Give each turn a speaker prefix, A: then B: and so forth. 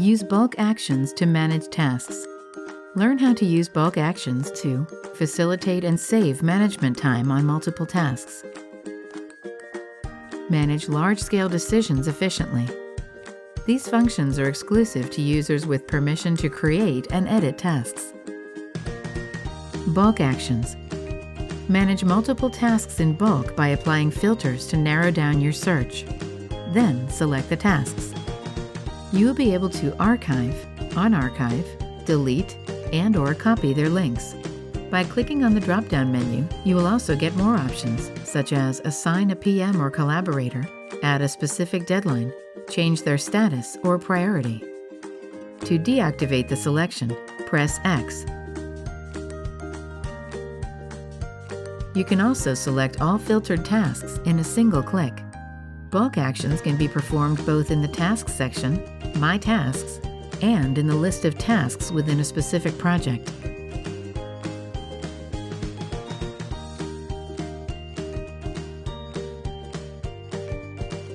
A: Use bulk actions to manage tasks. Learn how to use bulk actions to facilitate and save management time on multiple tasks. Manage large-scale decisions efficiently. These functions are exclusive to users with permission to create and edit tasks. Bulk actions. Manage multiple tasks in bulk by applying filters to narrow down your search. Then select the tasks. You will be able to archive, unarchive, delete, and/or copy their links. By clicking on the drop-down menu, you will also get more options, such as assign a PM or collaborator, add a specific deadline, change their status or priority. To deactivate the selection, press X. You can also select all filtered tasks in a single click. Bulk actions can be performed both in the Tasks section, My Tasks, and in the list of tasks within a specific project.